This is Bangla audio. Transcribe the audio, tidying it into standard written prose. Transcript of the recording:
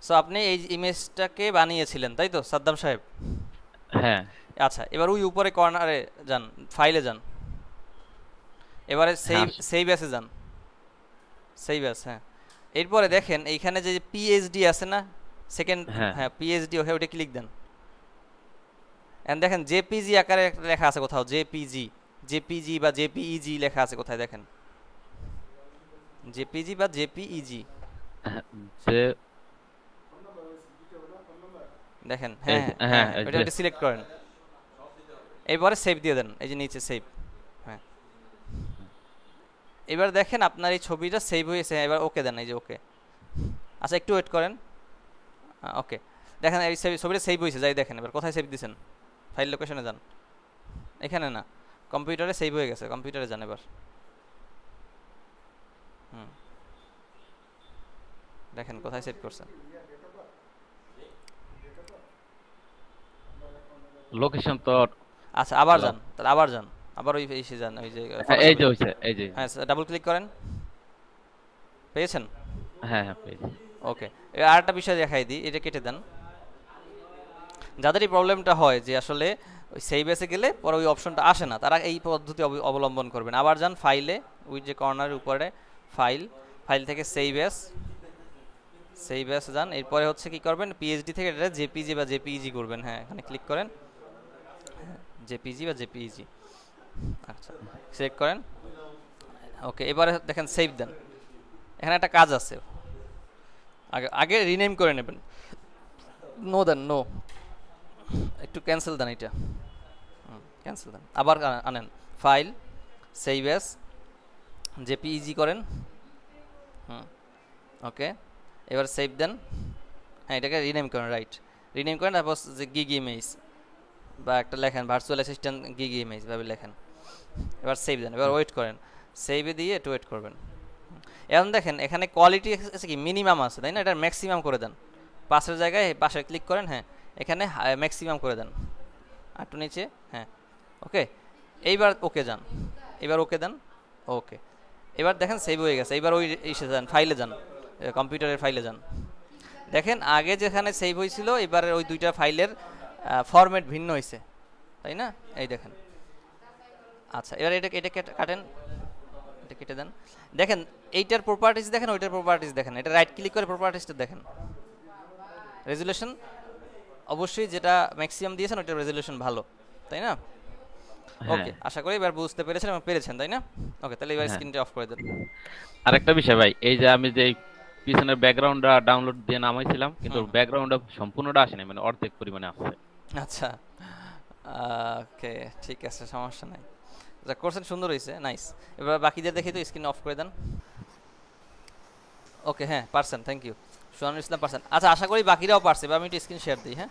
সো আপনি এই ইমেজটাকে বানিয়েছিলেন তাই তো সাদ্দাম সাহেব? হ্যাঁ আচ্ছা, এবার ওই উপরে কর্নারে যান, ফাইলে যান, এবারে হ্যাঁ সেভ সেভ অ্যাসে যান, সেভ অ্যাস, হ্যাঁ। এরপরে দেখেন এইখানে যে পিএইচডি আছে না, সেকেন্ড, হ্যাঁ হ্যাঁ পিএইচডি, ওকে ওটা ক্লিক দেন। এন্ড দেখেন জেপিজি আকারে একটা লেখা আছে কোথাও, জেপিজি, জেপিজি বা জেপিইজি লেখা আছে কোথায় দেখেন, জেপিজি বা জেপিইজি হ্যাঁ, যে দেখেন, এই হ্যাঁ যে- হ্যাঁ হ্যাঁ হ্যাঁ, এই ওটা যে ওটা সিলেক্ট করেন, এরপরে সেভ দিয়ে দেন, এই যে নিচে সেভ, হ্যাঁ। এবার দেখেন আপনার এই ছবিটা সেভ হয়েছে, এবার ওকে দেন, এই যে ওকে। আচ্ছা একটু ওয়েট করেন, ওকে। দেখেন এই ছবিটা সেভ হয়েছে, যাই দেখেন এবার কোথায় সেভ দিয়েছেন, ফাইল লোকেশনে যান, এখানে না, কম্পিউটারে সেভ হয়ে গেছে, কম্পিউটারে যান এবার। হুম, দেখেন কোথায় সেভ করছেন। লোকেশন তো আচ্ছা আবার হ্যালো যান, তাহলে আবার যান, আবার ওই এসে যান, ওই যে হ্যাঁ এই ফটোশপে যে যান। হইছে এই যে হ্যাঁ ডাবল ক্লিক করেন, পেয়েছেন? হ্যাঁ হ্যাঁ পেয়েছি ওকে। এবার আরেকটা বিষয় দেখাই দিই, এটা কেটে দেন। যাদের এই প্রবলেমটা হয় যে আসলে ওই সেভ এসে গেলে পরে ওই অপশনটা আসে না, তারা এই পদ্ধতি অবলম্বন করবেন। আবার যান ফাইলে, ওই যে কর্নারের উপরে ফাইল, ফাইল থেকে সেভ এস, সেভ এস যান। এরপরে হচ্ছে কি করবেন, পিএইচডি থেকে এটা জেপিজি বা জেপিইজি করবেন, হ্যাঁ এখানে ক্লিক করেন, জেপিজি বা জেপিইজি, আচ্ছা সিলেক্ট করেন, ওকে। এবারে দেখেন সেভ দেন। এখানে একটা কাজ আছে, আগে আগে রিনেম করে নেবেন, নো দেন, নো, একটু ক্যান্সেল দেন এটা, ক্যান্সেল দেন, আবার আনেন, ফাইল, সেভ এস, জেপিইজি করেন, হুম, ওকে। এবার সেভ দেন, হ্যাঁ এটাকে রিনেম করেন, রাইট, রিনেম করেন, তারপর যে গিগ ইমেজ বা একটা লেখেন ভার্চুয়াল অ্যাসিস্ট্যান্ট গিগ ইমেজ ভাবে লেখেন। এবার সেভ দেন, এবার ওয়েট করেন, সেভে দিয়ে একটু ওয়েট করবেন। এখন দেখেন এখানে কোয়ালিটি আছে কি মিনিমাম আছে তাই না, এটা ম্যাক্সিমাম করে দেন, পাশের জায়গায় পাশে ক্লিক করেন, হ্যাঁ এখানে ম্যাক্সিমাম করে দেন, আর একটু নিচে, হ্যাঁ ওকে। এইবার ওকে যান, এবার ওকে দেন, ওকে। এবার দেখেন সেভ হয়ে গেছে, এবার ওই ইসে যান, ফাইলে যান, কম্পিউটারের ফাইলে যান। দেখেন আগে যেখানে সেভ হয়েছিল এবারে ওই দুইটা ফাইলের ফরম্যাট ভিন্ন হয়েছে, তাই না? এই দেখেন। আচ্ছা এবার এটা এটা কাটেন, এটা কেটে দেন। দেখেন এইটার প্রপার্টিজ দেখেন, ওইটার প্রপার্টিজ দেখেন, এটা রাইট ক্লিক করে প্রপার্টিজটা দেখেন, রেজুলেশন অবশ্যই যেটা ম্যাক্সিমাম দিয়েছেন ওইটার রেজুলেশন ভালো, তাই না? হ্যাঁ ওকে, আশা করি এবার বুঝতে পেরেছেন এবং পেরেছেন, তাই না? ওকে, তাহলে এবার হ্যাঁ স্ক্রিনটা অফ করে দেন। আরেকটা বিষয় ভাই, এই যে আমি যে পিছনের ব্যাকগ্রাউন্ডটা ডাউনলোড দিয়ে নামাইছিলাম কিন্তু হুম, ব্যাকগ্রাউন্ডটা সম্পূর্ণটা আসেনি, মানে অর্ধেক পরিমাণে আসছে। আচ্ছা, ওকে, ঠিক আছে, সমস্যা নাই, যা করছেন সুন্দর হয়েছে, নাইস। এবার বাকিদের দেখি তো, স্ক্রিন অফ করে দেন। ওকে, হ্যাঁ পারছেন, থ্যাংক ইউ, সোহানুল ইসলাম পারছেন। আচ্ছা আশা করি বাকিরাও পারছে, এবার আমি একটু স্ক্রিন শেয়ার দিই, হ্যাঁ।